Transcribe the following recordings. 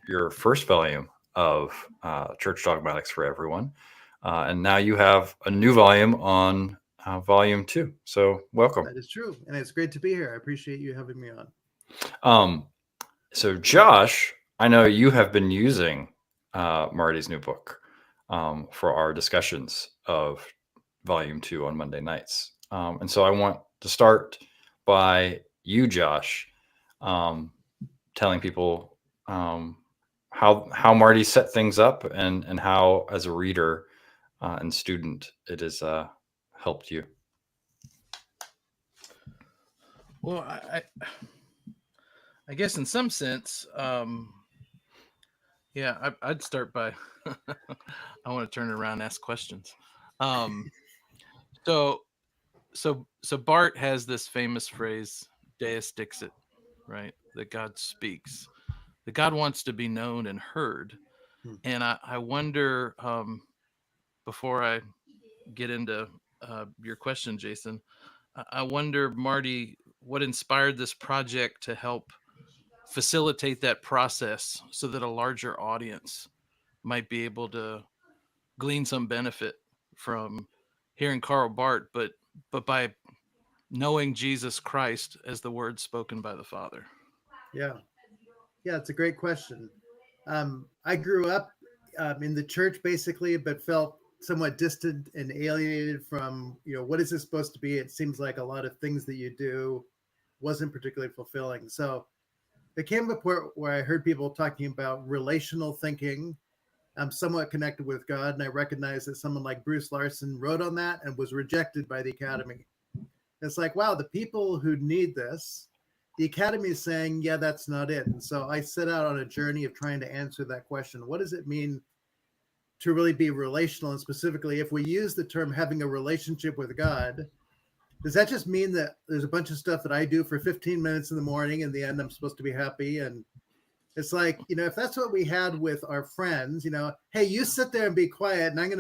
your first volume of Church Dogmatics for Everyone, and now you have a new volume on volume 2. So welcome. That is true, and it's great to be here. I appreciate you having me on. Um, so Josh, I know you have been using Marty's new book for our discussions of volume 2 on Monday nights, and so I want to start by you, Josh, um, telling people how Marty set things up and how, as a reader and student, it has helped you. Well, I guess in some sense, yeah, I'd start by I want to turn it around and ask questions. Um, so so Bart has this famous phrase, "Deus dixit," right? That God speaks, that God wants to be known and heard. Hmm. And I wonder, before I get into your question, Jason, I wonder, Marty, what inspired this project to help facilitate that process so that a larger audience might be able to glean some benefit from hearing Karl Barth, but by knowing Jesus Christ as the word spoken by the Father. Yeah, yeah, it's a great question. I grew up in the church basically, but felt somewhat distant and alienated from, what is this supposed to be? It seems like a lot of things that you do wasn't particularly fulfilling. So there came a point where I heard people talking about relational thinking. I'm somewhat connected with God, and I recognized that someone like Bruce Larson wrote on that and was rejected by the Academy. It's like, wow, the people who need this, the Academy is saying, yeah, that's not it. And so I set out on a journey of trying to answer that question. What does it mean to really be relational? And specifically, if we use the term having a relationship with God, does that just mean that there's a bunch of stuff that I do for 15 minutes in the morning, and in the end, I'm supposed to be happy? And it's like, if that's what we had with our friends, hey, you sit there and be quiet, and I'm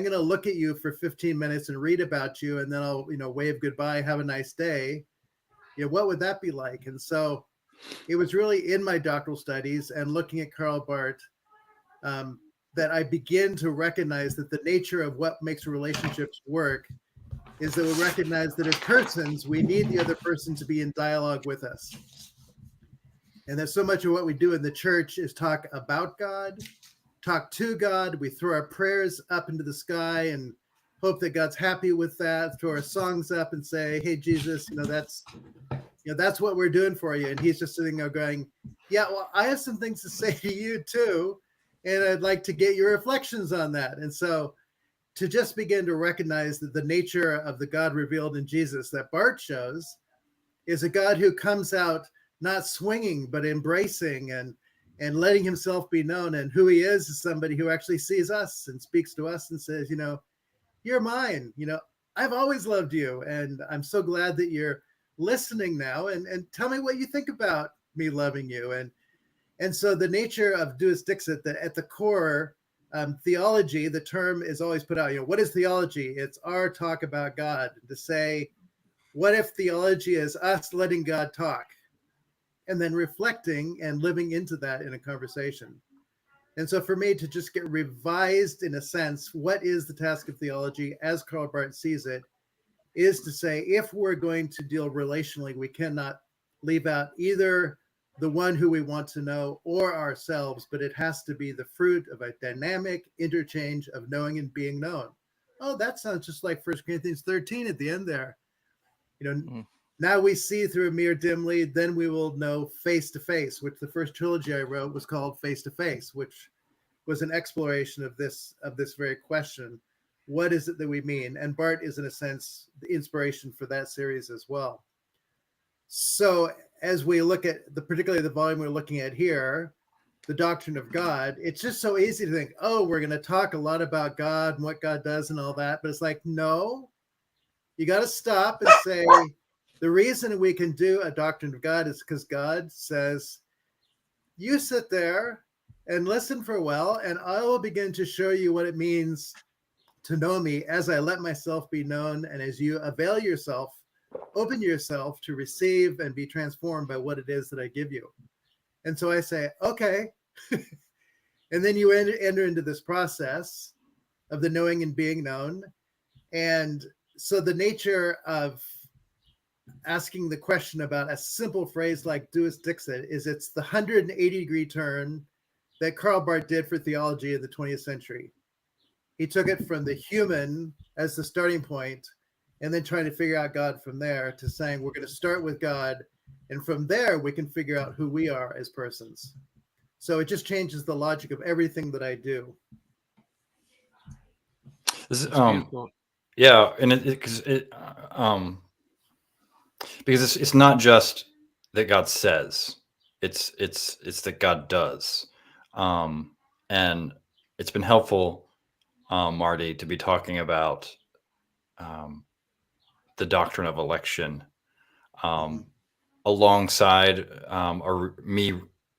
gonna look at you for 15 minutes and read about you, and then I'll, wave goodbye, have a nice day. What would that be like? And so it was really in my doctoral studies and looking at Karl Barth that I begin to recognize that the nature of what makes relationships work is that we recognize that as persons, we need the other person to be in dialogue with us. And that so much of what we do in the church is talk about God, talk to God. We throw our prayers up into the sky and hope that God's happy with that. Throw our songs up and say, "Hey, Jesus, that's what we're doing for you." And he's just sitting there going, "Yeah, well, I have some things to say to you too, and I'd like to get your reflections on that." And so to just begin to recognize that the nature of the God revealed in Jesus that Barth shows is a God who comes out not swinging, but embracing and letting himself be known. And who he is somebody who actually sees us and speaks to us and says, "You're mine. I've always loved you. And I'm so glad that you're listening now. And tell me what you think about me loving you." And so the nature of Deus Dixit, that at the core, theology, the term is always put out, what is theology? It's our talk about God. To say, what if theology is us letting God talk? And then reflecting and living into that in a conversation. And so for me to just get revised in a sense, what is the task of theology as Karl Barth sees it, is to say, if we're going to deal relationally, we cannot leave out either the one who we want to know or ourselves, but it has to be the fruit of a dynamic interchange of knowing and being known. Oh, that sounds just like 1 Corinthians 13 at the end there. Now we see through a mirror dimly, then we will know face to face, which the first trilogy I wrote was called Face to Face, which was an exploration of this very question. What is it that we mean? And Barth is, in a sense, the inspiration for that series as well. So as we look at particularly the volume we're looking at here, the doctrine of God, it's just so easy to think, oh, we're going to talk a lot about God and what God does and all that. But it's like, no, you got to stop and say, the reason we can do a doctrine of God is because God says, you sit there and listen for a while, and I will begin to show you what it means to know me as I let myself be known, and as you avail yourself, open yourself to receive and be transformed by what it is that I give you. And so I say, okay, And then you enter into this process of the knowing and being known. And so the nature of asking the question about a simple phrase like Deus Dixit is it's the 180-degree turn that Karl Barth did for theology in the 20th century. He took it from the human as the starting point and then trying to figure out God from there to saying we're going to start with God, and from there we can figure out who we are as persons. So it just changes the logic of everything that I do. This is, That's beautiful. yeah, and because it's not just that God says, it's that God does, and it's been helpful, Marty, to be talking about the doctrine of election, alongside me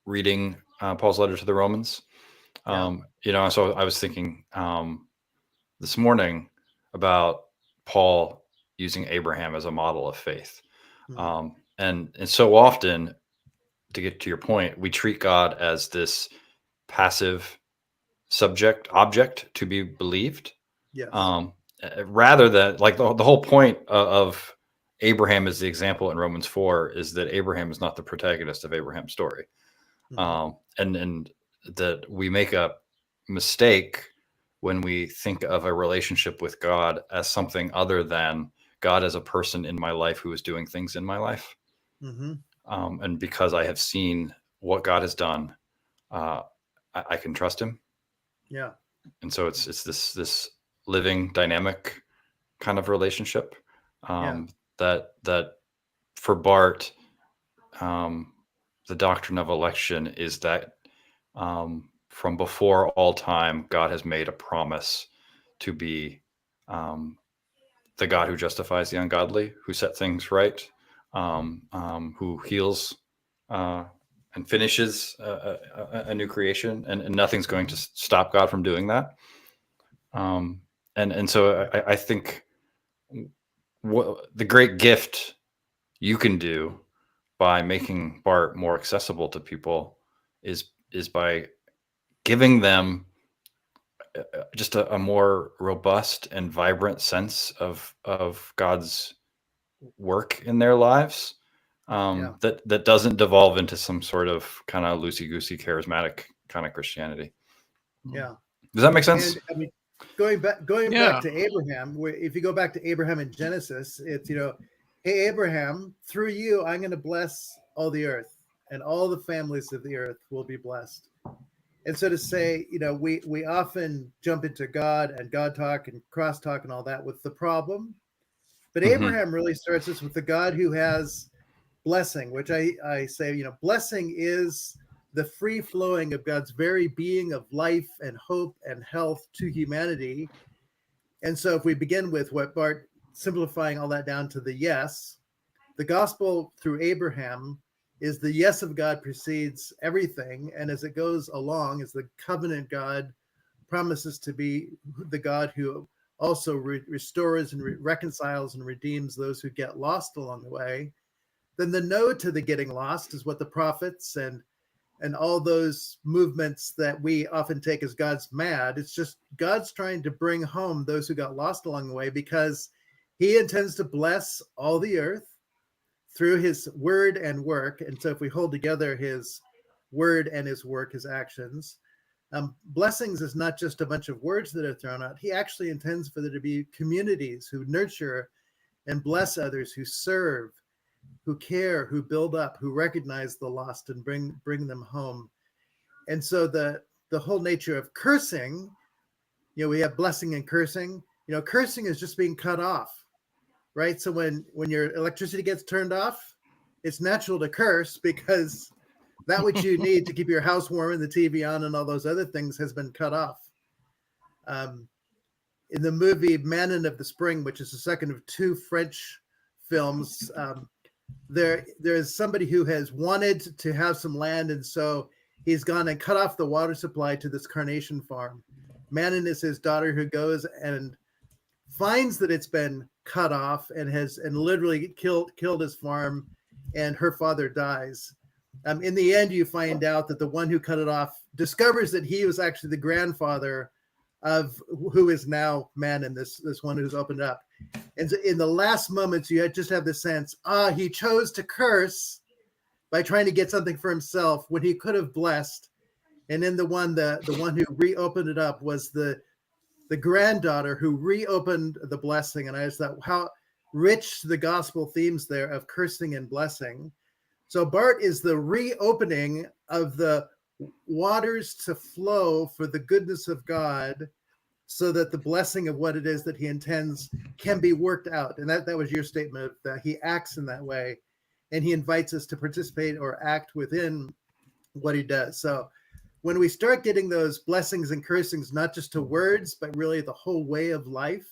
reading Paul's letter to the Romans. So I was thinking this morning about Paul using Abraham as a model of faith. And so often, to get to your point, we treat God as this passive object to be believed. Yes. Rather than like the whole point of Abraham as the example in Romans 4 is that Abraham is not the protagonist of Abraham's story. And that we make a mistake when we think of a relationship with God as something other than God as a person in my life who is doing things in my life. And because I have seen what God has done, I can trust him. Yeah. And so it's this living, dynamic kind of relationship that for Barth, the doctrine of election is that from before all time, God has made a promise to be the God who justifies the ungodly, who set things right, who heals and finishes a new creation, and nothing's going to stop God from doing that. And so I think the great gift you can do by making Barth more accessible to people is by giving them just a more robust and vibrant sense of God's work in their lives, that doesn't devolve into some sort of kind of loosey-goosey charismatic kind of Christianity. Yeah. Does that make sense? And I mean, going back to Abraham, if you go back to Abraham in Genesis, it's, hey, Abraham, through you, I'm going to bless all the earth, and all the families of the earth will be blessed. And so to say, we often jump into God and God talk and crosstalk and all that with the problem. But Abraham really starts this with the God who has blessing, which I say, blessing is the free flowing of God's very being of life and hope and health to humanity. And so if we begin with what Barth, simplifying all that down to the yes, the gospel through Abraham is the yes of God precedes everything. And as it goes along, as the covenant God promises to be the God who also restores and reconciles and redeems those who get lost along the way, then the no to the getting lost is what the prophets and all those movements that we often take as God's mad. It's just God's trying to bring home those who got lost along the way, because he intends to bless all the earth through his word and work. And so if we hold together his word and his work, his actions, blessings is not just a bunch of words that are thrown out. He actually intends for there to be communities who nurture and bless others, who serve, who care, who build up, who recognize the lost and bring them home. And so the whole nature of cursing, we have blessing and cursing. Cursing is just being cut off, right? So when your electricity gets turned off, it's natural to curse, because that which you need to keep your house warm and the TV on and all those other things has been cut off. In the movie Manon of the Spring, which is the second of two French films, there's somebody who has wanted to have some land, and so he's gone and cut off the water supply to this carnation farm. Manon is his daughter, who goes and finds that it's been cut off and literally killed his farm, and her father dies. In the end, you find out that the one who cut it off discovers that he was actually the grandfather of who is now man, and this one who's opened up. And so in the last moments, you just have the sense, he chose to curse by trying to get something for himself when he could have blessed. And then the one who reopened it up was the granddaughter who reopened the blessing. And I just thought how rich the gospel themes there of cursing and blessing. So Bart is the reopening of the waters to flow for the goodness of God, so that the blessing of what it is that he intends can be worked out. And that was your statement, that he acts in that way, and he invites us to participate or act within what he does. So when we start getting those blessings and cursings, not just to words, but really the whole way of life,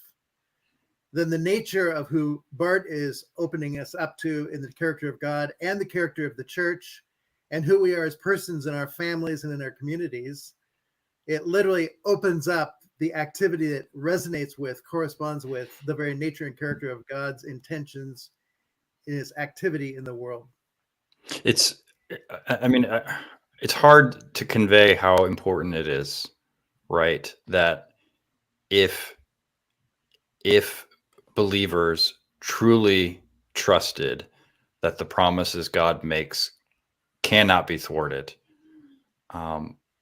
then the nature of who Bart is opening us up to in the character of God and the character of the church and who we are as persons in our families and in our communities, it literally opens up the activity that resonates with, corresponds with the very nature and character of God's intentions in his activity in the world. It's, I mean, it's hard to convey how important it is, right? That if believers truly trusted that the promises God makes cannot be thwarted,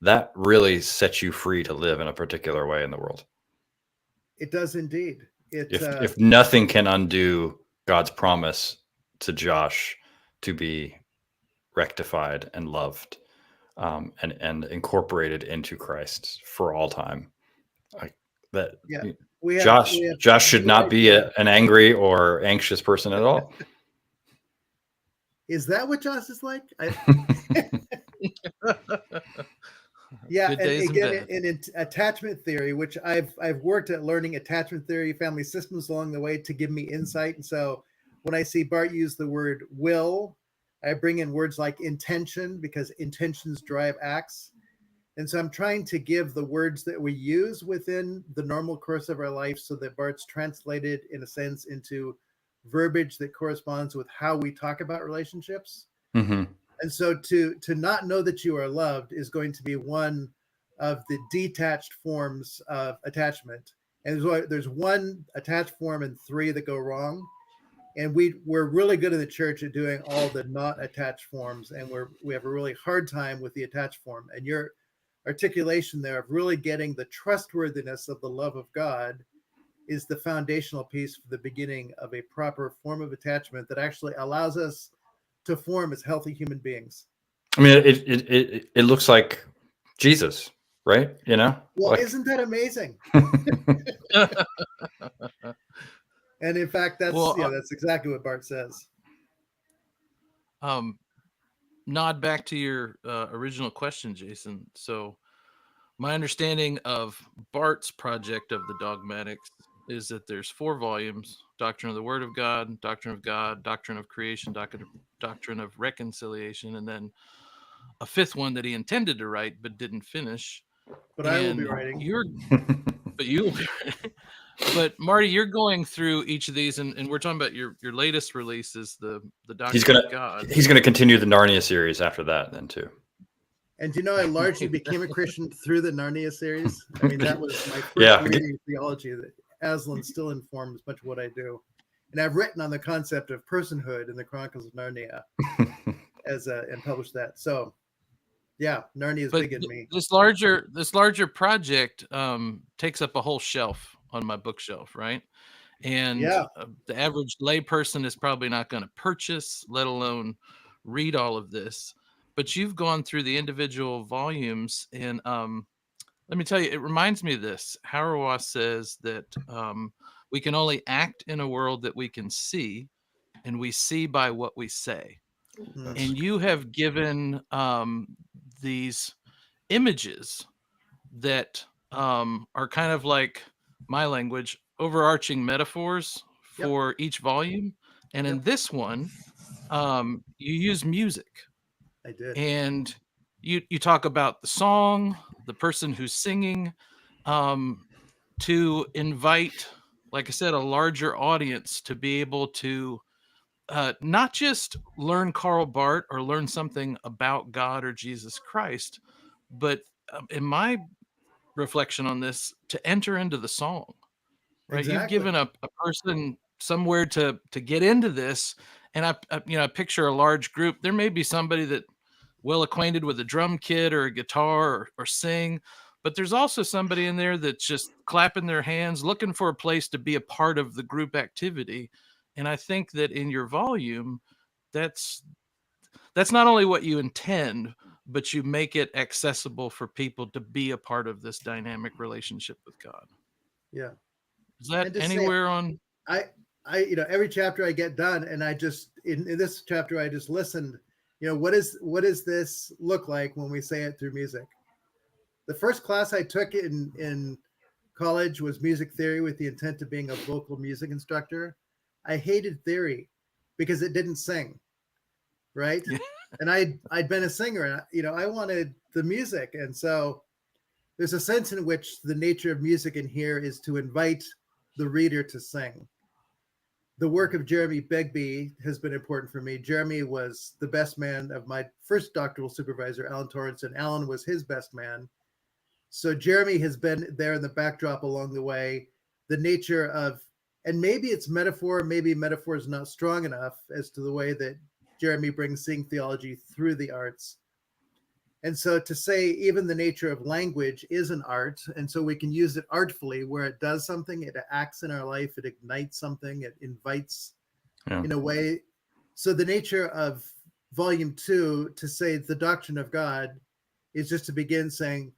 that really sets you free to live in a particular way in the world. It does indeed. If nothing can undo God's promise to Josh to be rectified and loved, and incorporated into Christ for all time, Josh should not be an angry or anxious person at all. Is that what Josh is like? Yeah, and again, in attachment theory, which I've worked at learning attachment theory, family systems along the way to give me insight. And so when I see Bart use the word will, I bring in words like intention, because intentions drive acts. And so I'm trying to give the words that we use within the normal course of our life so that Bart's translated, in a sense, into verbiage that corresponds with how we talk about relationships. Mm-hmm. And so to not know that you are loved is going to be one of the detached forms of attachment. And there's one attached form and three that go wrong. And we're really good in the church at doing all the not attached forms. And we have a really hard time with the attached form. And your articulation there of really getting the trustworthiness of the love of God is the foundational piece for the beginning of a proper form of attachment that actually allows us to form as healthy human beings. I mean, it looks like Jesus, right? You know? Well, isn't that amazing? And in fact, that's exactly what Bart says. Nod back to your original question, Jason. So my understanding of Bart's project of the dogmatics is that there's 4 volumes: Doctrine of the Word of God, Doctrine of Creation, Doctrine of Reconciliation, and then a 5th one that he intended to write but didn't finish. But I will be writing. But Marty, you're going through each of these, and we're talking about your latest release is the Doctrine of God. He's going to continue the Narnia series after that then too. And I largely became a Christian through the Narnia series. I mean, that was my first reading of theology. That Aslan still informs much of what I do. And I've written on the concept of personhood in the Chronicles of Narnia and published that. So yeah, Narnia is big in me. This larger project takes up a whole shelf on my bookshelf, right? And the average layperson is probably not going to purchase, let alone read all of this. But you've gone through the individual volumes, and let me tell you, it reminds me of this. Hauerwas says that we can only act in a world that we can see, and we see by what we say. And you have given these images that are kind of like my language, overarching metaphors for each volume. And in this one, you use music. I did. And you talk about the song, the person who's singing, to invite, like I said, a larger audience to be able to not just learn Karl Barth or learn something about God or Jesus Christ, but in my reflection on this, to enter into the song, right? You've Exactly. given a person somewhere to get into this, and I picture a large group. There may be somebody that well acquainted with a drum kit or a guitar or sing, but there's also somebody in there that's just clapping their hands, looking for a place to be a part of the group activity. And I think that in your volume, that's that's not only what you intend, but you make it accessible for people to be a part of this dynamic relationship with God. Yeah. Is that And to say, anywhere on? I, every chapter I get done, and I just in this chapter I just listened. What does this look like when we say it through music? The first class I took in college was music theory with the intent of being a vocal music instructor. I hated theory because it didn't sing, right? Yeah. And I'd been a singer, and I wanted the music, and so there's a sense in which the nature of music in here is to invite the reader to sing. The work of Jeremy Begbie has been important for me. Jeremy was the best man of my first doctoral supervisor, Alan Torrance, and Alan was his best man. So Jeremy has been there in the backdrop along the way. The nature of, and maybe it's metaphor, maybe metaphor is not strong enough as to the way that Jeremy brings seeing theology through the arts. And so to say even the nature of language is an art, and so we can use it artfully where it does something, it acts in our life, it ignites something, it invites in a way. So the nature of volume 2, to say the doctrine of God, is just to begin saying,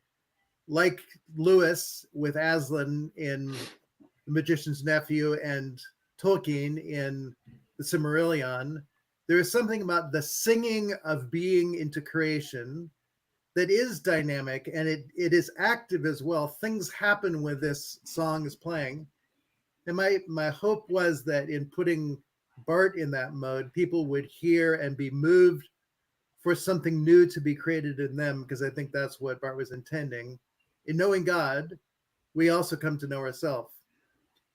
like Lewis with Aslan in The Magician's Nephew and Tolkien in The Silmarillion, there is something about the singing of being into creation that is dynamic, and it is active as well. Things happen when this song is playing. And my hope was that in putting Bart in that mode, people would hear and be moved for something new to be created in them, because I think that's what Bart was intending. In knowing God, we also come to know ourselves.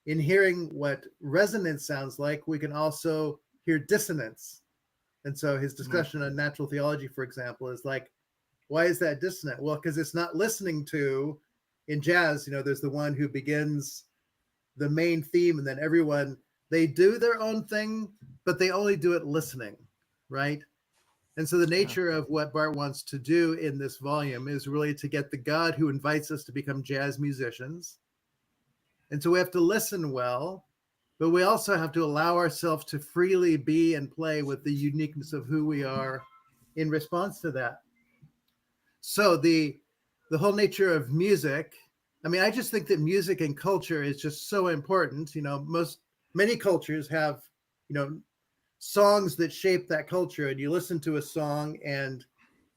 In hearing what resonance sounds like, we can also hear dissonance. And so his discussion on natural theology, for example, is like, why is that dissonant? Well, because it's not listening to, in jazz, there's the one who begins the main theme, and then everyone, they do their own thing, but they only do it listening, right? And so the nature of what Bart wants to do in this volume is really to get the God who invites us to become jazz musicians. And so we have to listen well, but we also have to allow ourselves to freely be and play with the uniqueness of who we are in response to that. So the whole nature of music, I mean, I just think that music and culture is just so important. Many cultures have, songs that shape that culture, and you listen to a song and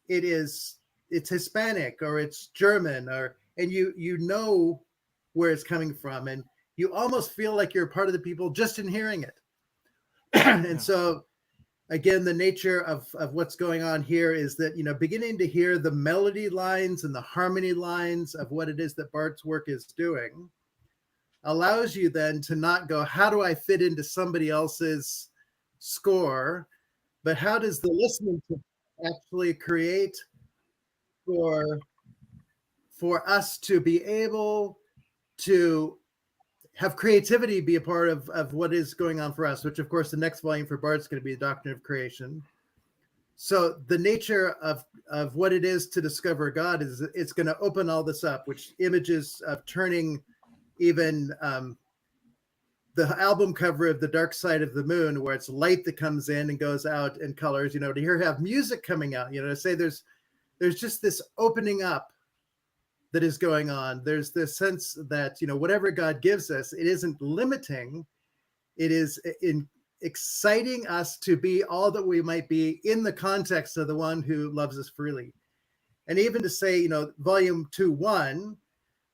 it's Hispanic or it's German, and you know where it's coming from, and you almost feel like you're a part of the people just in hearing it. And so again, the nature of what's going on here is that, beginning to hear the melody lines and the harmony lines of what it is that Bart's work is doing allows you then to not go, how do I fit into somebody else's score, but how does the listening to actually create for us to be able to have creativity be a part of what is going on for us, which of course the next volume for Bart's going to be the Doctrine of Creation. So the nature of what it is to discover God is it's going to open all this up, which images of turning even the album cover of The Dark Side of the Moon, where it's light that comes in and goes out in colors, to hear have music coming out, to say there's just this opening up that is going on. There's this sense that, whatever God gives us, it isn't limiting. It is exciting us to be all that we might be in the context of the one who loves us freely. And even to say, volume 2:1,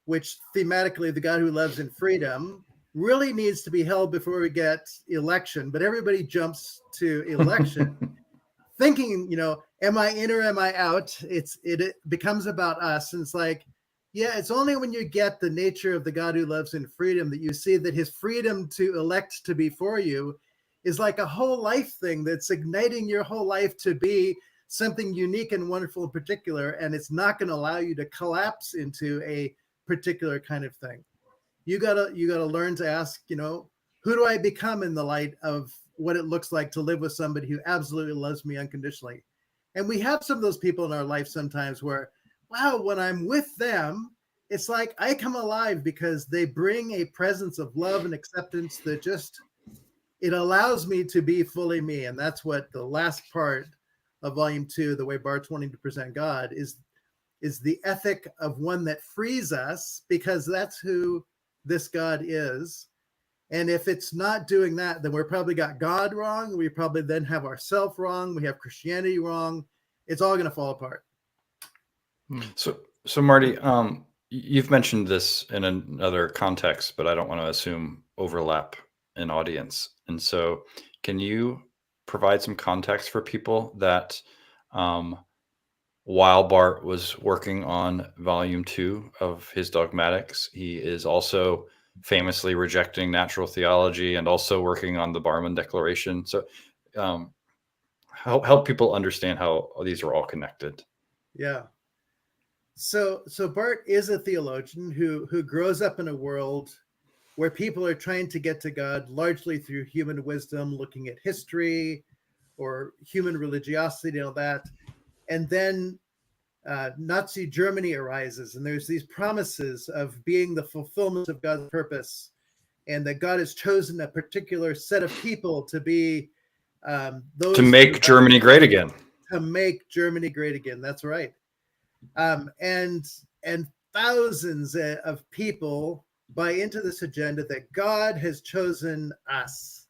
which thematically the God who loves in freedom, really needs to be held before we get election. But everybody jumps to election thinking, am I in or am I out? It becomes about us. And it's like, yeah, it's only when you get the nature of the God who loves in freedom that you see that his freedom to elect to be for you is like a whole life thing that's igniting your whole life to be something unique and wonderful in particular, and it's not going to allow you to collapse into a particular kind of thing. You gotta learn to ask, who do I become in the light of what it looks like to live with somebody who absolutely loves me unconditionally? And we have some of those people in our life sometimes where, wow, when I'm with them, it's like I come alive because they bring a presence of love and acceptance that just, it allows me to be fully me. And that's what the last part of volume 2, the way Barthes wanting to present God, is the ethic of one that frees us, because that's who this God is. And if it's not doing that, then we're probably got God wrong. We probably then have ourselves wrong. We have Christianity wrong. It's all going to fall apart. So Marty, you've mentioned this in another context, but I don't want to assume overlap in audience. And so can you provide some context for people that while Barth was working on volume 2 of his dogmatics, he is also famously rejecting natural theology and also working on the Barman Declaration. So help people understand how these are all connected. Yeah. So Barth is a theologian who grows up in a world where people are trying to get to God largely through human wisdom, looking at history or human religiosity and all that. And then Nazi Germany arises, and there's these promises of being the fulfillment of God's purpose, and that God has chosen a particular set of people to be those to make Germany great again. To make Germany great again. That's right. And thousands of people buy into this agenda that God has chosen us.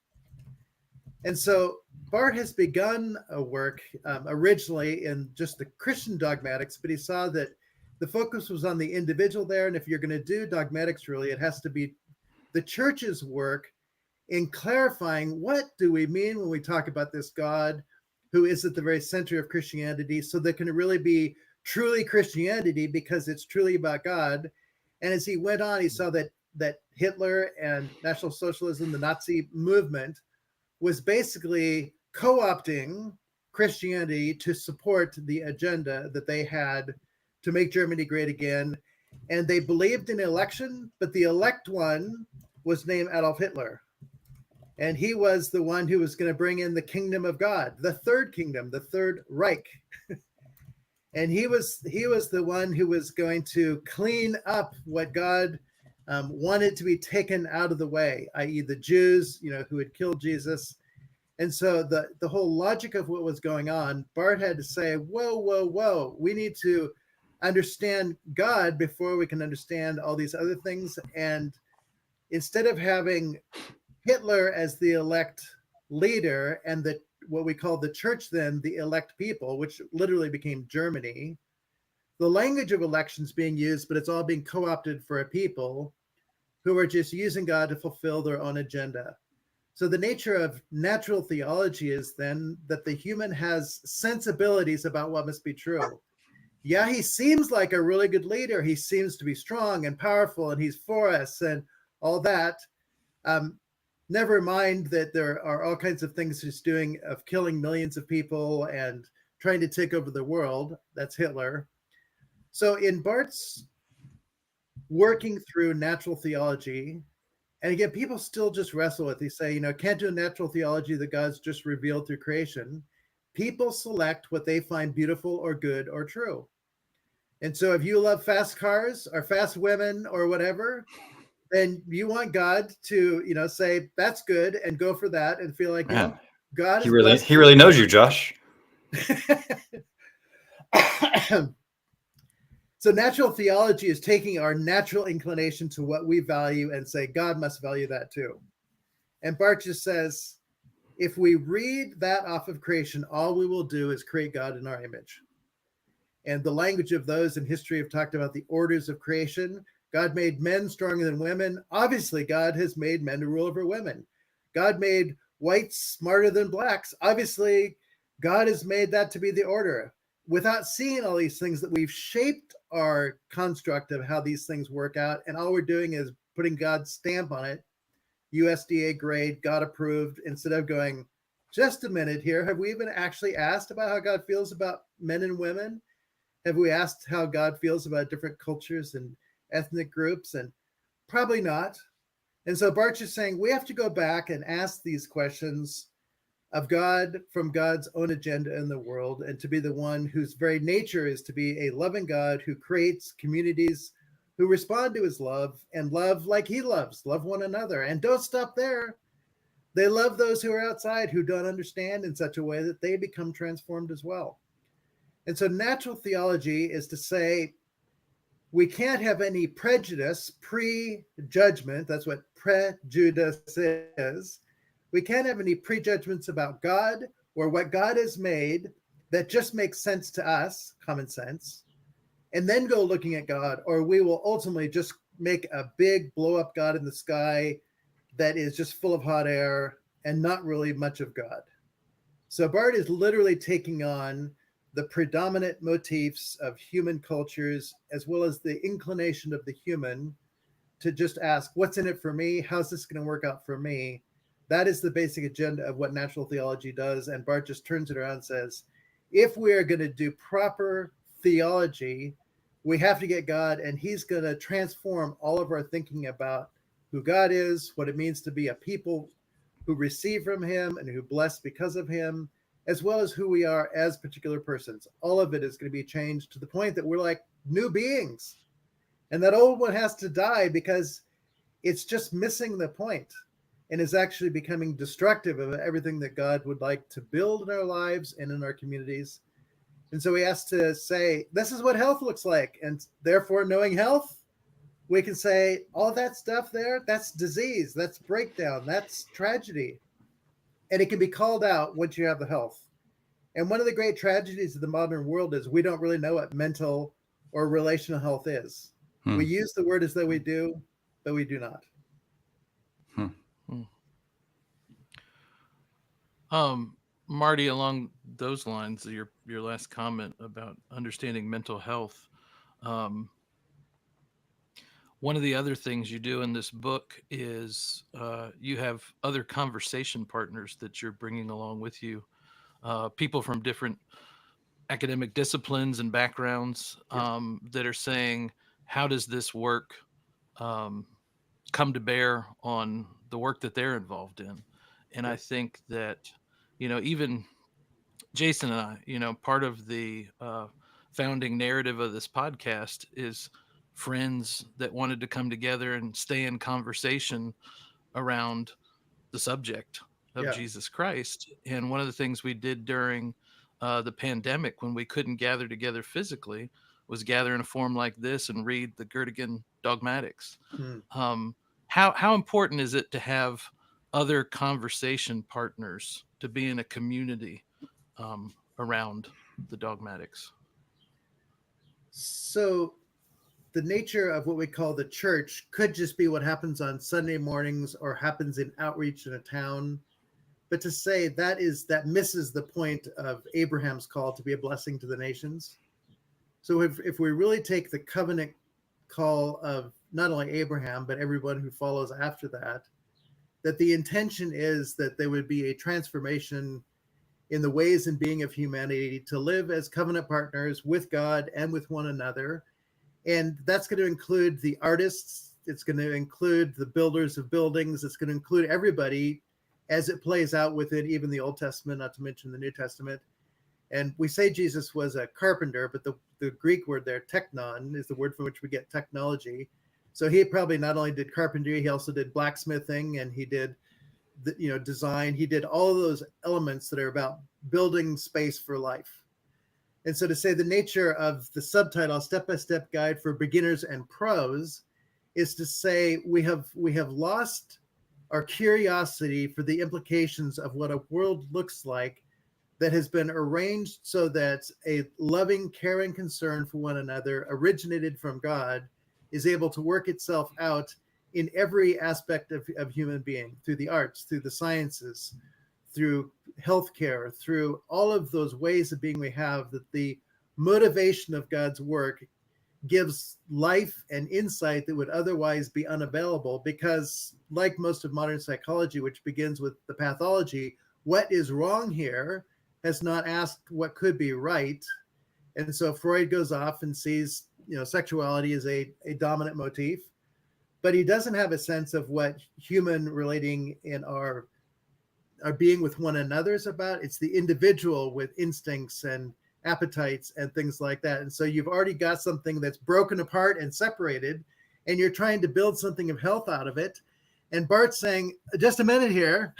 And so Barth has begun a work originally in just the Christian dogmatics, but he saw that the focus was on the individual there. And if you're going to do dogmatics, really, it has to be the church's work in clarifying what do we mean when we talk about this God who is at the very center of Christianity, so that can really be truly Christianity because it's truly about God. And as he went on, he saw that Hitler and National Socialism, the Nazi movement, was basically co-opting Christianity to support the agenda that they had to make Germany great again. And they believed in election, but the elect one was named Adolf Hitler. And he was the one who was going to bring in the kingdom of God, the third kingdom, the Third Reich. And he was the one who was going to clean up what God wanted to be taken out of the way, i.e. the Jews, who had killed Jesus. And so the whole logic of what was going on, Barth had to say, whoa, we need to understand God before we can understand all these other things. And instead of having Hitler as the elect leader and what we call the church then, the elect people, which literally became Germany, the language of elections being used, but it's all being co-opted for a people who are just using God to fulfill their own agenda. So the nature of natural theology is then that the human has sensibilities about what must be true. Yeah, he seems like a really good leader. He seems to be strong and powerful, and he's for us and all that. Never mind that there are all kinds of things he's doing of killing millions of people and trying to take over the world. That's Hitler. So in Barth's working through natural theology, and again, people still just wrestle with, they say, can't do a natural theology that God's just revealed through creation. People select what they find beautiful or good or true. And so if you love fast cars or fast women or whatever, then you want God to, say that's good and go for that and feel like, God he really knows you, Josh. So natural theology is taking our natural inclination to what we value and say, God must value that too. And Barth just says, if we read that off of creation, all we will do is create God in our image. And the language of those in history have talked about the orders of creation. God made men stronger than women. Obviously, God has made men to rule over women. God made whites smarter than blacks. Obviously, God has made that to be the order. Without seeing all these things, that we've shaped our construct of how these things work out, and all we're doing is putting God's stamp on it, USDA grade, God approved, instead of going, just a minute here, have we even actually asked about how God feels about men and women? Have we asked how God feels about different cultures and ethnic groups? And probably not. And so Bart's just saying we have to go back and ask these questions of God from God's own agenda in the world, and to be the one whose very nature is to be a loving God who creates communities who respond to his love and love like he loves, love one another. And don't stop there. They love those who are outside who don't understand in such a way that they become transformed as well. And so natural theology is to say we can't have any prejudice, prejudgment. That's what prejudice is. We can't have any prejudgments about God or what God has made that just makes sense to us, common sense, and then go looking at God, or we will ultimately just make a big blow up God in the sky that is just full of hot air and not really much of God. So Bart is literally taking on the predominant motifs of human cultures, as well as the inclination of the human to just ask, what's in it for me? How's this going to work out for me? That is the basic agenda of what natural theology does. And Bart just turns it around and says, if we are going to do proper theology, we have to get God, and he's going to transform all of our thinking about who God is, what it means to be a people who receive from him and who bless because of him, as well as who we are as particular persons. All of it is going to be changed to the point that we're like new beings. And that old one has to die because it's just missing the point and is actually becoming destructive of everything that God would like to build in our lives and in our communities. And so he has to say, this is what health looks like. And therefore, knowing health, we can say all that stuff there, that's disease, that's breakdown, that's tragedy. And it can be called out once you have the health. And one of the great tragedies of the modern world is we don't really know what mental or relational health is. We use the word as though we do, but we do not. Marty, along those lines, your last comment about understanding mental health. One of the other things you do in this book is you have other conversation partners that you're bringing along with you, people from different academic disciplines and backgrounds that are saying, how does this work come to bear on the work that they're involved in? And I think that, even Jason and I, part of the founding narrative of this podcast is friends that wanted to come together and stay in conversation around the subject of Jesus Christ. And one of the things we did during the pandemic, when we couldn't gather together physically, was gather in a forum like this and read the Gertigan Dogmatics. How important is it to have other conversation partners, to be in a community around the dogmatics? So the nature of what we call the church could just be what happens on Sunday mornings or happens in outreach in a town. But to say that misses the point of Abraham's call to be a blessing to the nations. So if we really take the covenant call of not only Abraham, but everyone who follows after that the intention is that there would be a transformation in the ways and being of humanity to live as covenant partners with God and with one another. And that's going to include the artists. It's going to include the builders of buildings. It's going to include everybody as it plays out within even the Old Testament, not to mention the New Testament. And we say Jesus was a carpenter, but the Greek word there, teknon, is the word from which we get technology. So he probably not only did carpentry, he also did blacksmithing, and he did design. He did all of those elements that are about building space for life. And so to say the nature of the subtitle, Step-by-Step Guide for Beginners and Pros, is to say we have lost our curiosity for the implications of what a world looks like that has been arranged so that a loving, caring concern for one another originated from God is able to work itself out in every aspect of human being, through the arts, through the sciences, through healthcare, through all of those ways of being we have, that the motivation of God's work gives life and insight that would otherwise be unavailable, because like most of modern psychology, which begins with the pathology, what is wrong here has not asked what could be right. And so Freud goes off and sees, sexuality as a dominant motif, but he doesn't have a sense of what human relating in our being with one another is about. It's the individual with instincts and appetites and things like that. And so you've already got something that's broken apart and separated, and you're trying to build something of health out of it. And Bart's saying, just a minute here.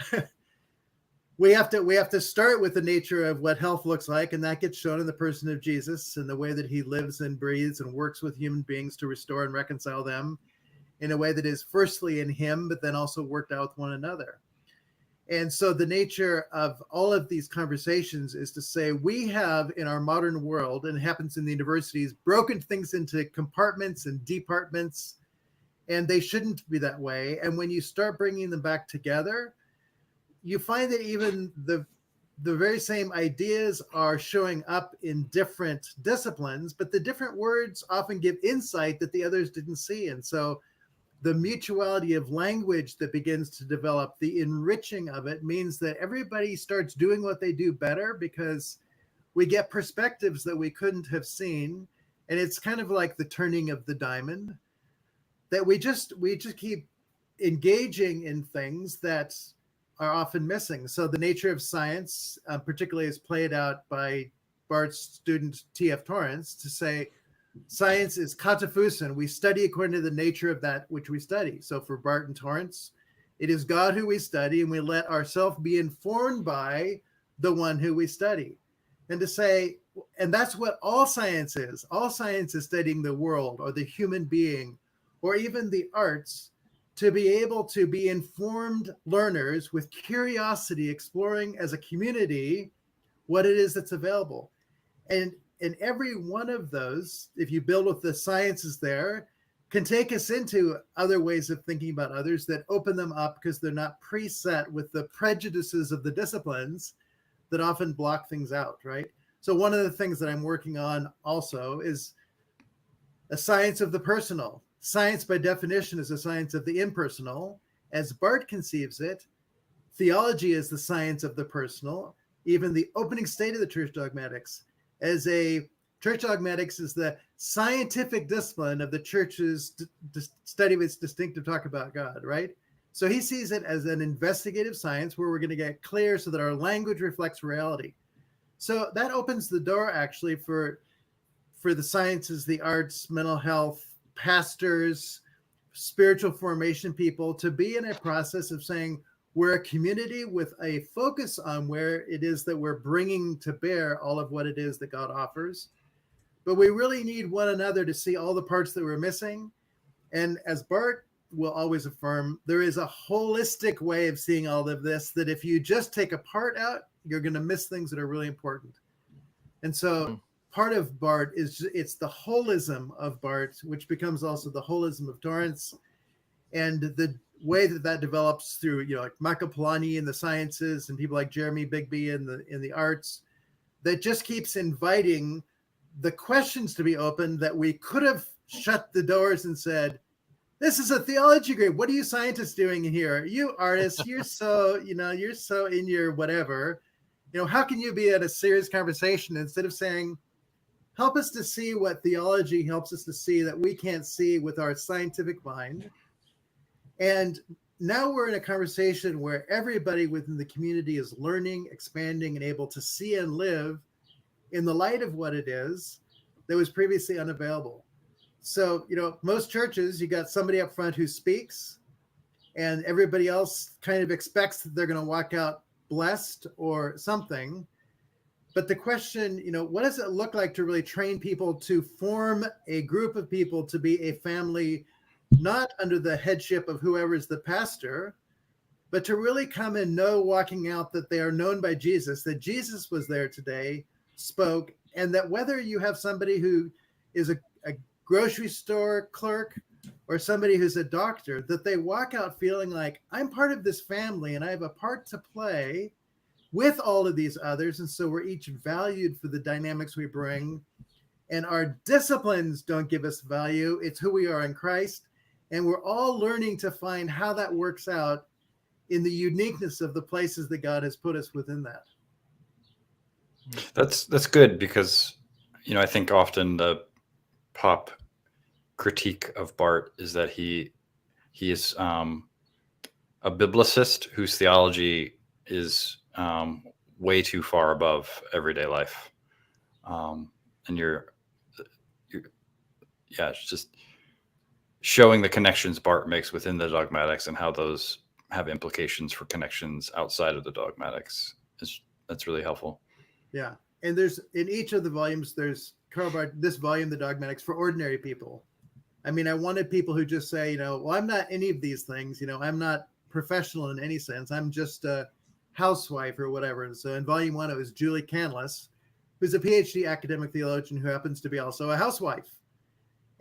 we have to start with the nature of what health looks like, and that gets shown in the person of Jesus and the way that he lives and breathes and works with human beings to restore and reconcile them in a way that is firstly in him, but then also worked out with one another. And so the nature of all of these conversations is to say, we have in our modern world, and it happens in the universities, broken things into compartments and departments, and they shouldn't be that way. And when you start bringing them back together, you find that even the very same ideas are showing up in different disciplines, but the different words often give insight that the others didn't see. And so the mutuality of language that begins to develop, the enriching of it, means that everybody starts doing what they do better, because we get perspectives that we couldn't have seen. And it's kind of like the turning of the diamond, that we just keep engaging in things that are often missing. So the nature of science, particularly is played out by Bart's student T.F. Torrance, to say, science is katafusan. We study according to the nature of that which we study. So for Bart and Torrance, it is God who we study, and we let ourselves be informed by the one who we study. And to say, and that's what all science is. All science is studying the world or the human being or even the arts, to be able to be informed learners with curiosity, exploring as a community what it is that's available. And every one of those, if you build with the sciences there, can take us into other ways of thinking about others that open them up, because they're not preset with the prejudices of the disciplines that often block things out, right? So one of the things that I'm working on also is a science of the personal. Science, by definition, is a science of the impersonal. As Bart conceives it, theology is the science of the personal. Even the opening state of the church dogmatics, as a church dogmatics is the scientific discipline of the church's study of its distinctive talk about God, right? So he sees it as an investigative science where we're going to get clear so that our language reflects reality. So that opens the door actually for the sciences, the arts, mental health, pastors, spiritual formation people, to be in a process of saying, we're a community with a focus on where it is that we're bringing to bear all of what it is that God offers. But we really need one another to see all the parts that we're missing. And as Bart will always affirm, there is a holistic way of seeing all of this, that if you just take a part out, you're going to miss things that are really important. And so part of Bart is, it's the holism of Bart, which becomes also the holism of Torrance. And the way that develops through, like Michael Polanyi in the sciences and people like Jeremy Bigby in the arts, that just keeps inviting the questions to be opened that we could have shut the doors and said, this is a theology grade. What are you scientists doing here? You artists, you're so in your whatever. How can you be at a serious conversation instead of saying, help us to see what theology helps us to see that we can't see with our scientific mind. And now we're in a conversation where everybody within the community is learning, expanding, and able to see and live in the light of what it is that was previously unavailable. So, most churches, you got somebody up front who speaks, and everybody else kind of expects that they're going to walk out blessed or something. But the question, what does it look like to really train people to form a group of people to be a family, not under the headship of whoever is the pastor, but to really come and know walking out that they are known by Jesus, that Jesus was there today, spoke, and that whether you have somebody who is a grocery store clerk or somebody who's a doctor, that they walk out feeling like, I'm part of this family and I have a part to play with all of these others. And so we're each valued for the dynamics we bring. and our disciplines don't give us value. It's who we are in Christ. And we're all learning to find how that works out in the uniqueness of the places that God has put us within that. That's good, because I think often the pop critique of Barth is that he is a biblicist whose theology is way too far above everyday life, and you're yeah, it's just showing the connections Barth makes within the dogmatics and how those have implications for connections outside of the dogmatics. That's really helpful. Yeah. And there's, in each of the volumes, there's Karl Barth, this volume, the dogmatics for ordinary people. I mean, I wanted people who just say, well, I'm not any of these things. I'm not professional in any sense. I'm just a housewife or whatever. And so in volume 1, it was Julie Canlis, who's a PhD academic theologian who happens to be also a housewife.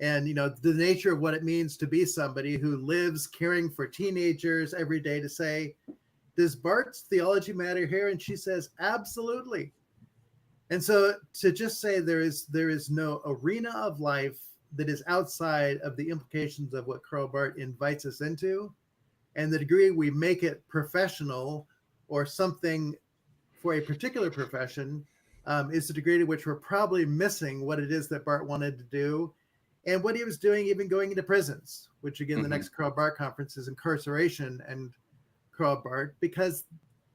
And, the nature of what it means to be somebody who lives caring for teenagers every day, to say, does Barth's theology matter here? And she says, absolutely. And so to just say there is no arena of life that is outside of the implications of what Karl Barth invites us into, and the degree we make it professional or something for a particular profession, is the degree to which we're probably missing what it is that Barth wanted to do and what he was doing, even going into prisons, which again, the next Karl Barth conference is incarceration and Karl Barth, because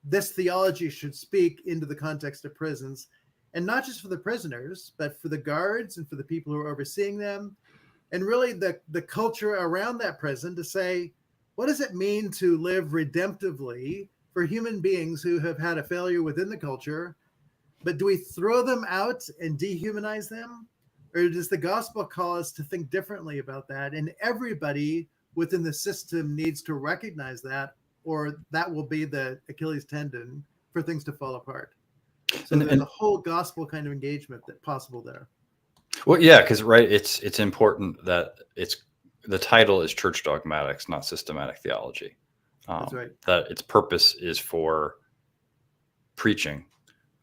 this theology should speak into the context of prisons, and not just for the prisoners, but for the guards and for the people who are overseeing them, and really the culture around that prison, to say, what does it mean to live redemptively for human beings who have had a failure within the culture, but do we throw them out and dehumanize them? Or does the gospel call us to think differently about that? And everybody within the system needs to recognize that, or that will be the Achilles tendon for things to fall apart. So there's a whole gospel kind of engagement that's possible there. Well, yeah, because it's important that the title is Church Dogmatics, not Systematic Theology. That's right. That its purpose is for preaching,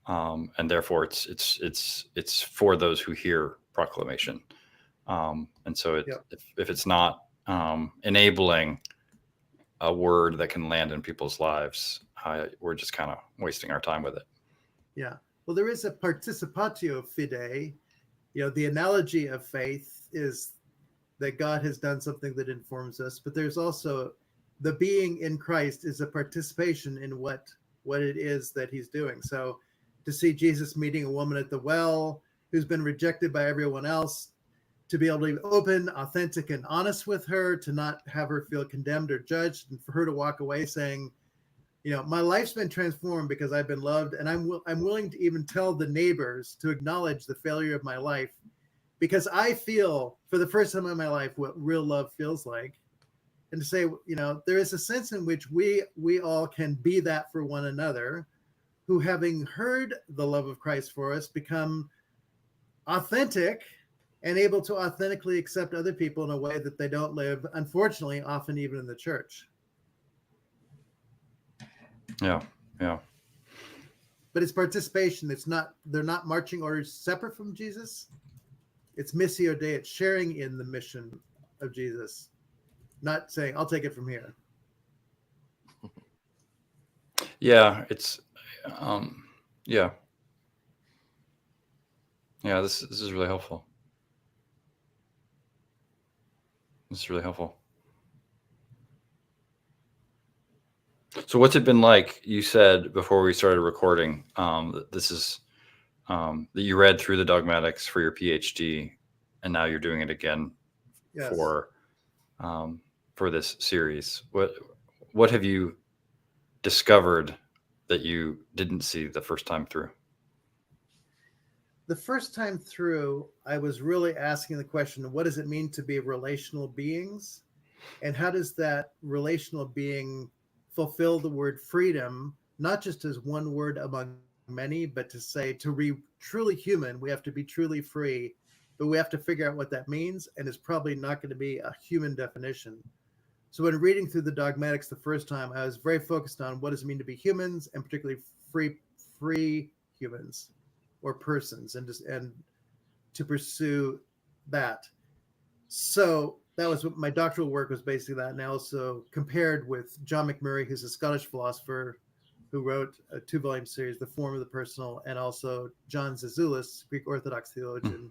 and therefore it's for those who hear proclamation. And so if it's not enabling a word that can land in people's lives, we're just kind of wasting our time with it. Yeah. Well, there is a participatio fidei. The analogy of faith is that God has done something that informs us, but there's also the being in Christ is a participation in what it is that he's doing. So to see Jesus meeting a woman at the well who's been rejected by everyone else, to be able to be open, authentic, and honest with her, to not have her feel condemned or judged, and for her to walk away saying, my life's been transformed because I've been loved, and I'm willing to even tell the neighbors to acknowledge the failure of my life, because I feel for the first time in my life what real love feels like. And to say, there is a sense in which we all can be that for one another, who, having heard the love of Christ for us, become authentic and able to authentically accept other people in a way that they don't live, unfortunately, often even in the church. Yeah. But it's participation. They're not marching orders separate from Jesus. It's missio Dei. It's sharing in the mission of Jesus, not saying, I'll take it from here. Yeah, it's yeah. This is really helpful. This is really helpful. So what's it been like? You said before we started recording, this is that you read through the dogmatics for your PhD, and now you're doing it again for this series. What have you discovered that you didn't see the first time through? The first time through, I was really asking the question, what does it mean to be relational beings? And how does that relational being fulfill the word freedom, not just as one word among many, but to say, to be truly human, we have to be truly free, but we have to figure out what that means. And it's probably not going to be a human definition. So when reading through the dogmatics the first time, I was very focused on what does it mean to be humans, and particularly free humans or persons. And to pursue that. So that was what my doctoral work was basically that. And I also compared with John McMurray, who's a Scottish philosopher who wrote a 2-volume series, The Form of the Personal, and also John Zizioulas, Greek Orthodox theologian,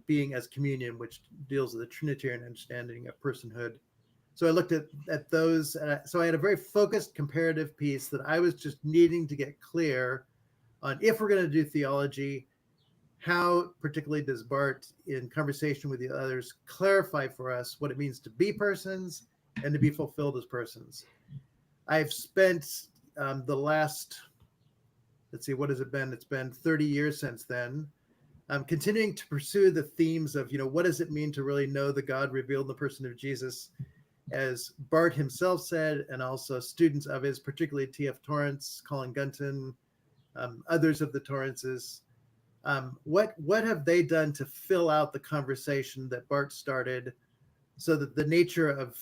Being as Communion, which deals with the Trinitarian understanding of personhood. So I looked at those. So I had a very focused comparative piece that I was just needing to get clear on if we're going to do theology, how particularly does Barth, in conversation with the others, clarify for us what it means to be persons and to be fulfilled as persons. I've spent the last, let's see, what has it been? It's been 30 years since then. I'm continuing to pursue the themes of, what does it mean to really know the God revealed in the person of Jesus, as Barth himself said, and also students of his, particularly T.F. Torrance, Colin Gunton, others of the Torrances. What have they done to fill out the conversation that Barth started, so that the nature of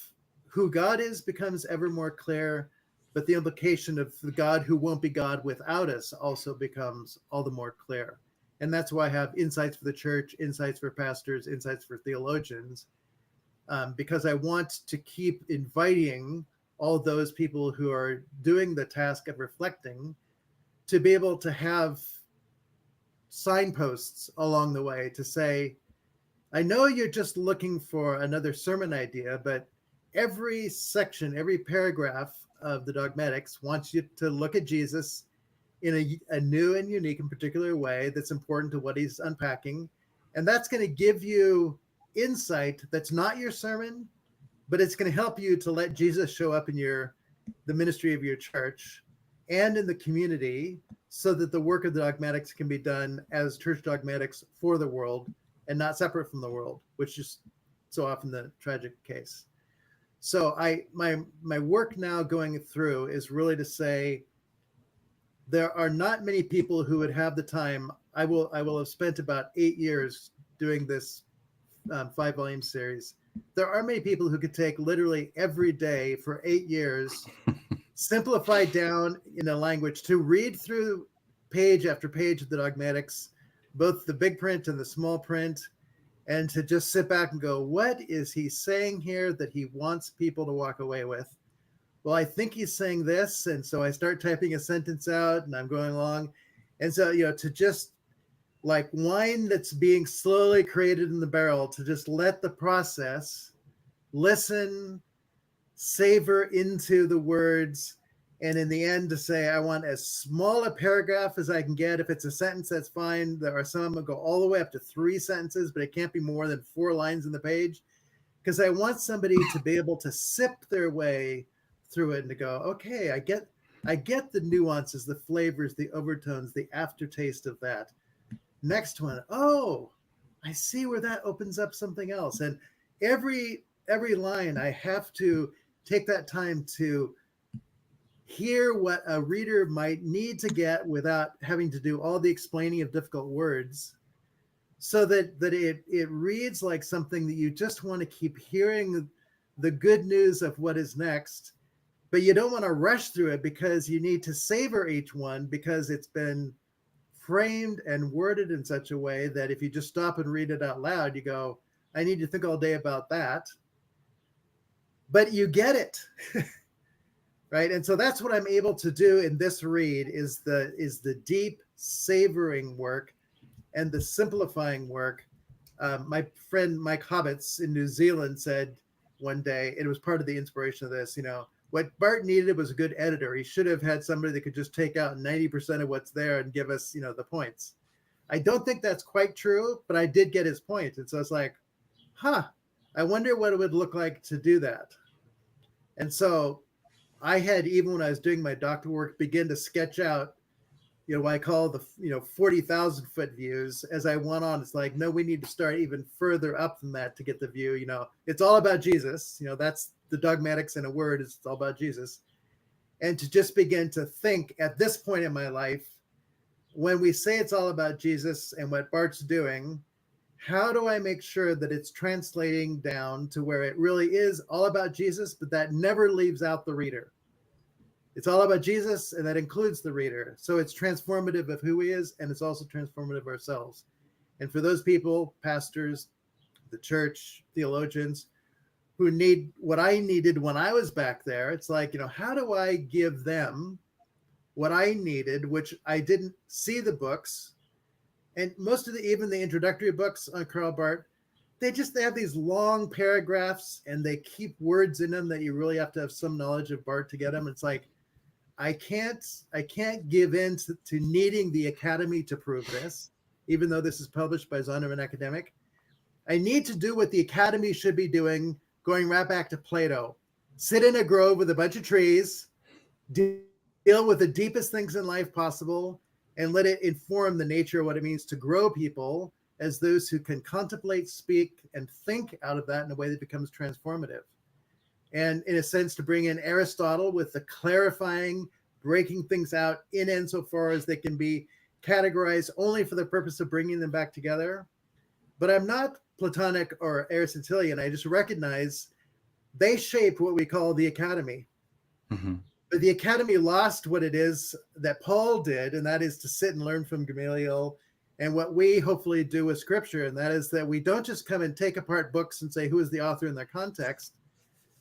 who God is becomes ever more clear, but the implication of the God who won't be God without us also becomes all the more clear. And that's why I have insights for the church, insights for pastors, insights for theologians, because I want to keep inviting all those people who are doing the task of reflecting to be able to have signposts along the way to say, I know you're just looking for another sermon idea, but every section, every paragraph of the dogmatics wants you to look at Jesus in a new and unique and particular way that's important to what he's unpacking. And that's going to give you insight that's not your sermon, but it's going to help you to let Jesus show up in the ministry of your church and in the community, so that the work of the dogmatics can be done as church dogmatics for the world and not separate from the world, which is so often the tragic case. So my work now going through is really to say, there are not many people who would have the time. I will have spent about 8 years doing this 5-volume series. There are many people who could take literally every day for 8 years, simplify down in a language to read through page after page of the dogmatics, both the big print and the small print, and to just sit back and go, what is he saying here that he wants people to walk away with? Well, I think he's saying this. And so I start typing a sentence out and I'm going along. And so, to just like wine that's being slowly created in the barrel, to just let the process, listen, savor into the words, and in the end to say, I want as small a paragraph as I can get. If it's a sentence, that's fine. There are some that go all the way up to 3 sentences, but it can't be more than 4 lines in the page, because I want somebody to be able to sip their way through it and to go, okay, I get the nuances, the flavors, the overtones, the aftertaste of that. Next one, oh, I see where that opens up something else. And every line, I have to take that time to hear what a reader might need to get without having to do all the explaining of difficult words, so that it reads like something that you just want to keep hearing the good news of what is next, but you don't want to rush through it because you need to savor each one, because it's been framed and worded in such a way that if you just stop and read it out loud, you go, I need to think all day about that. But you get it. Right. And so that's what I'm able to do in this read, is the deep savoring work and the simplifying work. My friend Mike Hobbits in New Zealand said one day, it was part of the inspiration of this, what Barth needed was a good editor. He should have had somebody that could just take out 90% of what's there and give us, the points. I don't think that's quite true, but I did get his point. And so it's like, I wonder what it would look like to do that. And so I had, even when I was doing my doctoral work, begin to sketch out, what I call the, 40,000 foot views. As I went on, it's like, no, we need to start even further up than that to get the view. It's all about Jesus. That's the dogmatics in a word, is it's all about Jesus. And to just begin to think at this point in my life, when we say it's all about Jesus and what Barth's doing, how do I make sure that it's translating down to where it really is all about Jesus, but that never leaves out the reader? It's all about Jesus, and that includes the reader. So it's transformative of who he is, and it's also transformative of ourselves. And for those people, pastors, the church, theologians, who need what I needed when I was back there, it's like, how do I give them what I needed, which I didn't see the books. And most of even the introductory books on Karl Barth, they have these long paragraphs and they keep words in them that you really have to have some knowledge of Barth to get them. It's like, I can't give in to needing the academy to prove this, even though this is published by Zondervan Academic. I need to do what the academy should be doing, going right back to Plato. Sit in a grove with a bunch of trees, deal with the deepest things in life possible, and let it inform the nature of what it means to grow people as those who can contemplate, speak, and think out of that in a way that becomes transformative. And in a sense, to bring in Aristotle with the clarifying, breaking things out in insofar as they can be categorized only for the purpose of bringing them back together. But I'm not Platonic or Aristotelian. I just recognize they shape what we call the academy. Mm-hmm. But the academy lost what it is that Paul did, and that is to sit and learn from Gamaliel, and what we hopefully do with scripture, and that is that we don't just come and take apart books and say who is the author in their context,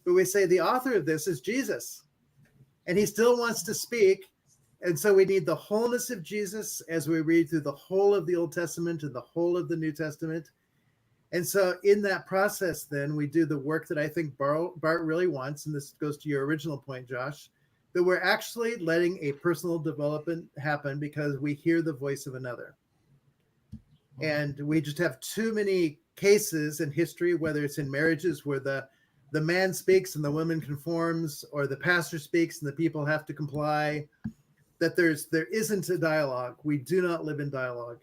but we say the author of this is Jesus, and he still wants to speak. And so we need the wholeness of Jesus as we read through the whole of the Old Testament and the whole of the New Testament. And so in that process, then we do the work that I think Bart really wants. And this goes to your original point, Josh, that we're actually letting a personal development happen because we hear the voice of another. And we just have too many cases in history, whether it's in marriages where the man speaks and the woman conforms, or the pastor speaks and the people have to comply, that there isn't a dialogue. We do not live in dialogue.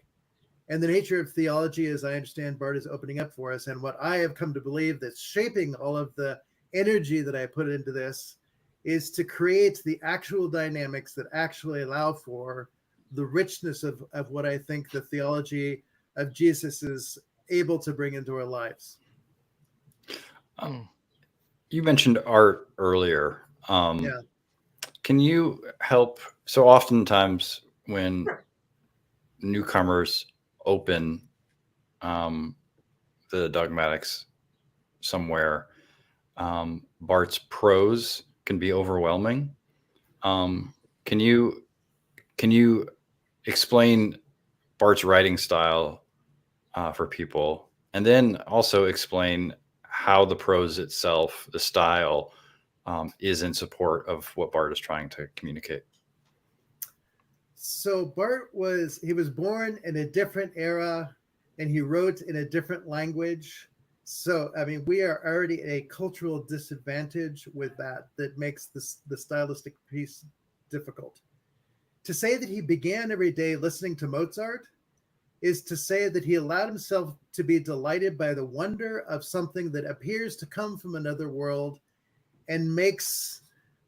And the nature of theology, as I understand Bart is opening up for us, and what I have come to believe that's shaping all of the energy that I put into this, is to create the actual dynamics that actually allow for the richness of what I think the theology of Jesus is able to bring into our lives. You mentioned art earlier. Yeah. Can you help? So oftentimes when newcomers open the dogmatics somewhere, Barth's prose can be overwhelming. Can you explain Barth's writing style for people, and then also explain how the prose itself, the style, is in support of what Barth is trying to communicate? So Barth was born in a different era, and he wrote in a different language. So, I mean, we are already at a cultural disadvantage with that makes the stylistic piece difficult. To say that he began every day listening to Mozart is to say that he allowed himself to be delighted by the wonder of something that appears to come from another world and makes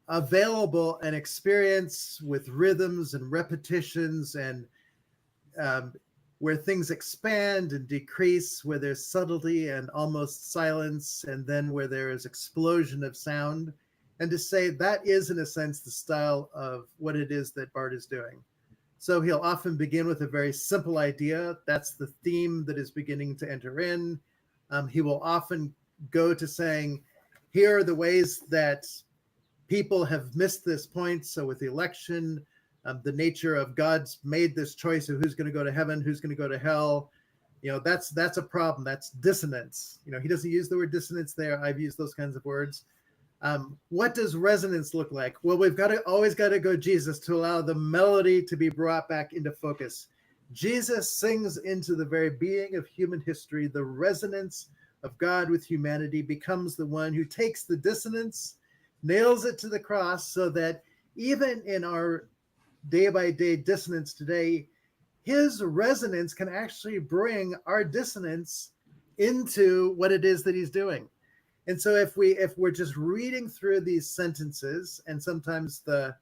available an experience with rhythms and repetitions, and where things expand and decrease, where there's subtlety and almost silence, and then where there is explosion of sound. And to say that is, in a sense, the style of what it is that Barth is doing. So he'll often begin with a very simple idea. That's the theme that is beginning to enter in. He will often go to saying, here are the ways that people have missed this point. So with the election, the nature of God's made this choice of who's going to go to heaven, who's going to go to hell. That's a problem. That's dissonance. He doesn't use the word dissonance there. I've used those kinds of words. What does resonance look like? Well, we've always got to go Jesus to allow the melody to be brought back into focus. Jesus sings into the very being of human history. The resonance of God with humanity becomes the one who takes the dissonance, nails it to the cross, so that even in our day-by-day dissonance today, his resonance can actually bring our dissonance into what it is that he's doing. And so if we're just reading through these sentences, and sometimes the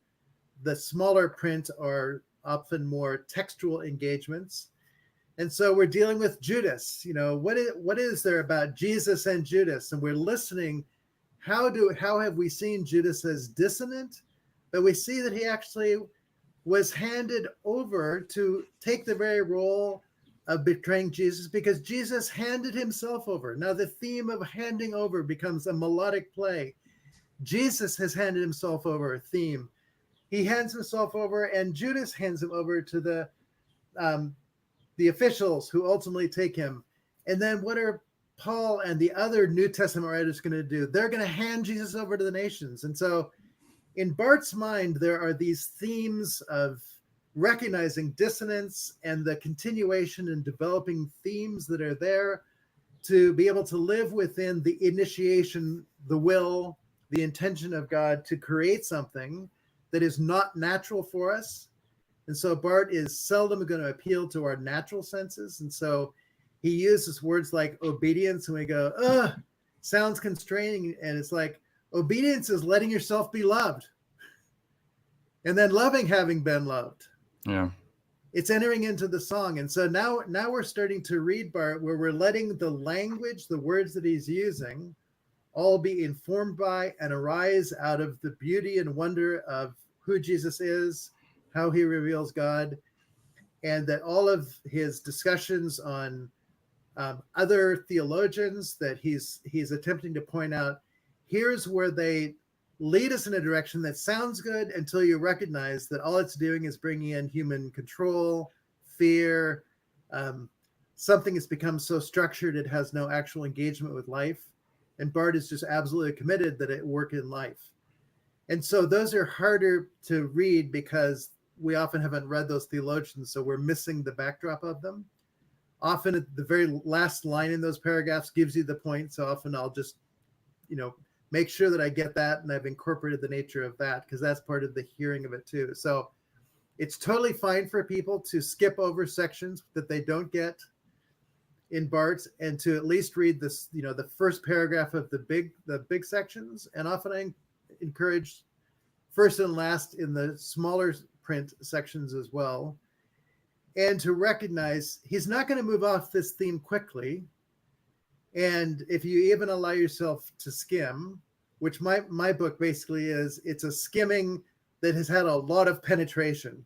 smaller print are often more textual engagements, and so we're dealing with Judas. What is there about Jesus and Judas? And we're listening. How have we seen Judas as dissonant? But we see that he actually was handed over to take the very role of betraying Jesus because Jesus handed himself over. Now the theme of handing over becomes a melodic play. Jesus has handed himself over theme. He hands himself over, and Judas hands him over to the officials who ultimately take him. And then what are Paul and the other New Testament writers going to do? They're going to hand Jesus over to the nations. And so in Barth's mind, there are these themes of recognizing dissonance and the continuation and developing themes that are there to be able to live within the initiation, the will, the intention of God to create something that is not natural for us. And so Barth is seldom going to appeal to our natural senses. And so he uses words like obedience, and we go, ugh, sounds constraining. And it's like, obedience is letting yourself be loved. And then loving having been loved. Yeah. It's entering into the song. And so now we're starting to read Barth where we're letting the language, the words that he's using, all be informed by and arise out of the beauty and wonder of who Jesus is, how he reveals God, and that all of his discussions on other theologians that he's attempting to point out, here's where they lead us in a direction that sounds good until you recognize that all it's doing is bringing in human control, fear, something has become so structured it has no actual engagement with life. And Barth is just absolutely committed that it work in life. And so those are harder to read because we often haven't read those theologians, so we're missing the backdrop of them. Often at the very last line in those paragraphs gives you the point, so often I'll just, make sure that I get that and I've incorporated the nature of that because that's part of the hearing of it too. So it's totally fine for people to skip over sections that they don't get in Barth and to at least read this, the first paragraph of the big sections. And often I encourage first and last in the smaller print sections as well. And to recognize he's not going to move off this theme quickly. And if you even allow yourself to skim, which my book basically is, it's a skimming that has had a lot of penetration,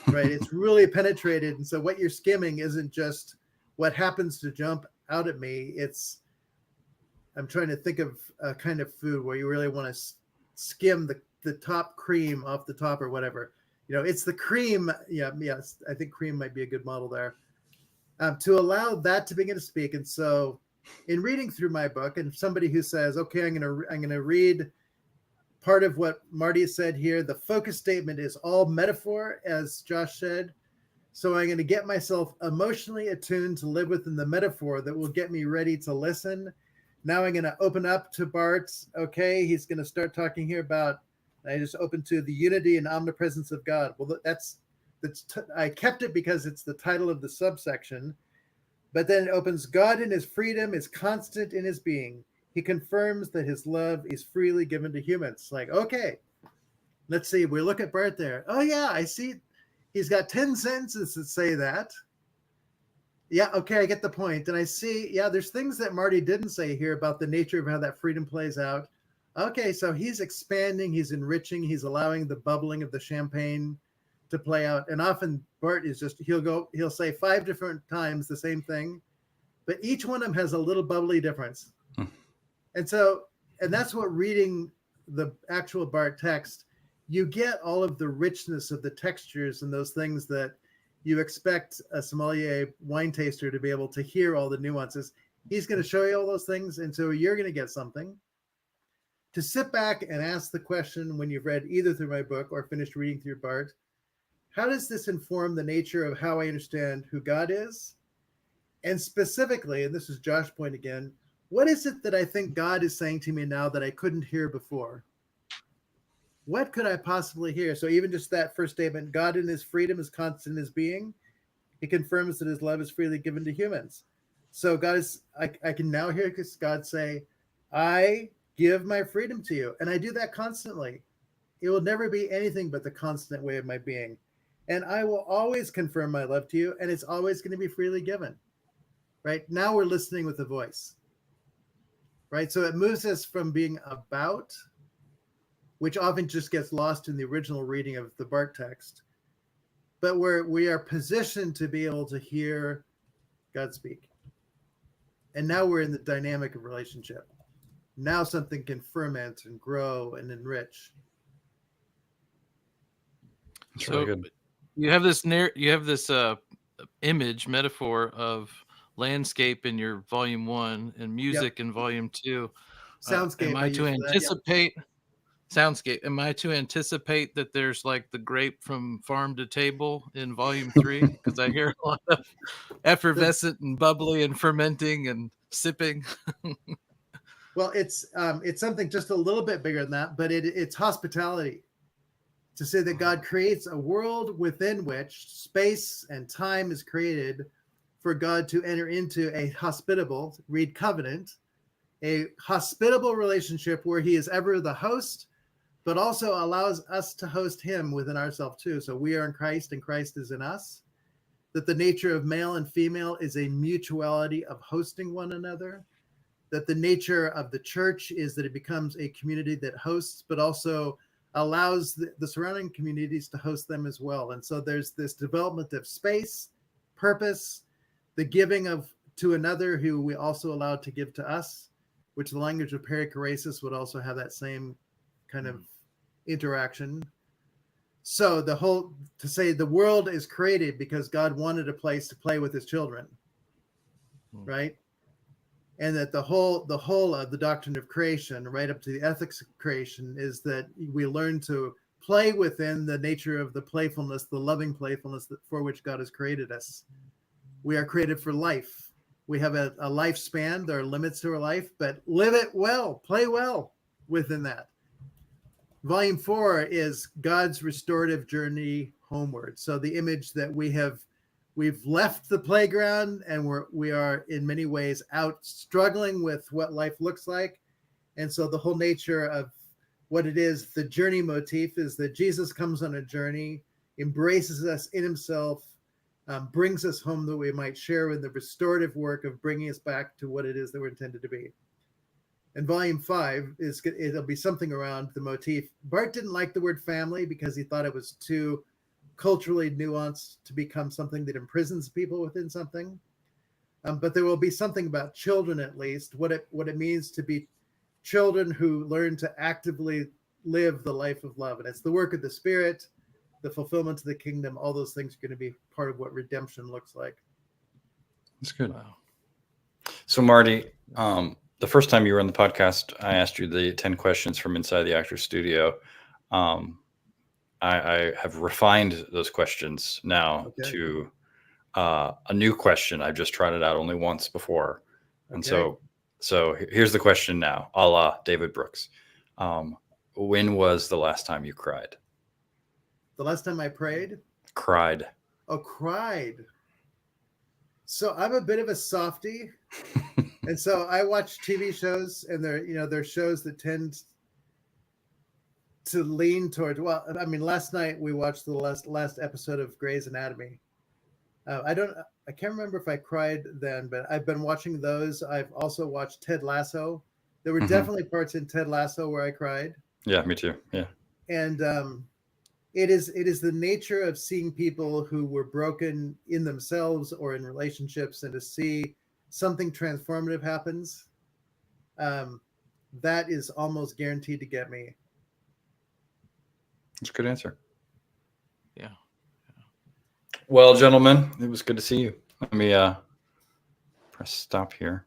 right? It's really penetrated. And so what you're skimming isn't just what happens to jump out at me. I'm trying to think of a kind of food where you really want to skim the top cream off the top or whatever. It's the cream. Yeah, yes, I think cream might be a good model there. To allow that to begin to speak. And so in reading through my book, and somebody who says, okay, I'm gonna read part of what Marty said here. The focus statement is all metaphor, as Josh said. So I'm going to get myself emotionally attuned to live within the metaphor that will get me ready to listen. Now I'm going to open up to Barth. Okay, he's going to start talking here about, I just opened to the unity and omnipresence of God. Well, I kept it because it's the title of the subsection. But then it opens, God in his freedom is constant in his being. He confirms that his love is freely given to humans. Like, okay, let's see. We look at Barth there. Oh, yeah, I see. He's got 10 sentences that say that. Yeah, okay, I get the point. And I see, yeah, there's things that Marty didn't say here about the nature of how that freedom plays out. Okay, so he's expanding, he's enriching, he's allowing the bubbling of the champagne to play out. And often Barth is just, he'll say 5 different times the same thing, but each one of them has a little bubbly difference. And that's what reading the actual Barth text, you get all of the richness of the textures and those things that you expect a sommelier wine taster to be able to hear all the nuances. He's going to show you all those things. And so you're going to get something to sit back and ask the question when you've read either through my book or finished reading through Barth. How does this inform the nature of how I understand who God is? And specifically, and this is Josh's point again, what is it that I think God is saying to me now that I couldn't hear before? What could I possibly hear? So even just that first statement, God in his freedom is constant in his being. He confirms that his love is freely given to humans. So God is, I can now hear God say, I give my freedom to you. And I do that constantly. It will never be anything but the constant way of my being. And I will always confirm my love to you, and it's always going to be freely given. Right? Now we're listening with a voice. Right? So it moves us from being about, which often just gets lost in the original reading of the Barth text, but where we are positioned to be able to hear Godspeak. And now we're in the dynamic of relationship. Now something can ferment and grow and enrich. That's So really good. you have this image metaphor of landscape in your volume 1 and music in volume 2. Soundscape. Am I to anticipate soundscape? Am I to anticipate that there's like the grape from farm to table in volume 3? Because I hear a lot of effervescent and bubbly and fermenting and sipping. Well, it's something just a little bit bigger than that, but it's hospitality. To say that God creates a world within which space and time is created for God to enter into a hospitable, read covenant, a hospitable relationship where he is ever the host, but also allows us to host him within ourselves too. So we are in Christ and Christ is in us. That the nature of male and female is a mutuality of hosting one another. That the nature of the church is that it becomes a community that hosts, but also allows the surrounding communities to host them as well. And so there's this development of space, purpose, the giving of to another who we also allow to give to us, which the language of perichoresis would also have that same kind of interaction. So to say the world is created because God wanted a place to play with his children, right? And that the whole of the doctrine of creation, right up to the ethics of creation, is that we learn to play within the nature of the playfulness, the loving playfulness for which God has created us. We are created for life. We have a lifespan. There are limits to our life, but live it well, play well within that. Volume 4 is God's restorative journey homeward. So the image that we've left the playground and we are in many ways out struggling with what life looks like. And so the whole nature of what it is, the journey motif is that Jesus comes on a journey, embraces us in himself, brings us home that we might share in the restorative work of bringing us back to what it is that we're intended to be. And volume 5 it'll be something around the motif. Bart didn't like the word family because he thought it was too culturally nuanced to become something that imprisons people within something. But there will be something about children, at least, what it means to be children who learn to actively live the life of love. And it's the work of the Spirit, the fulfillment of the kingdom. All those things are going to be part of what redemption looks like. That's good. Wow. So Marty, the first time you were on the podcast, I asked you the 10 questions from inside the actor's studio. I have refined those questions now to a new question. I've just tried it out only once before. And so here's the question now, a la David Brooks. When was the last time you cried? The last time I prayed? Cried. Oh, cried. So I'm a bit of a softie. And so I watch TV shows, and they're shows that tend to lean towards. Well, I mean, last night we watched the last episode of Grey's Anatomy. I can't remember if I cried then, but I've been watching those. I've also watched Ted Lasso. There were definitely parts in Ted Lasso where I cried. Yeah, me too. Yeah. And it is the nature of seeing people who were broken in themselves or in relationships, and to see something transformative happens, that is almost guaranteed to get me. That's a good answer. Yeah. Well, gentlemen, it was good to see you. Let me press stop here.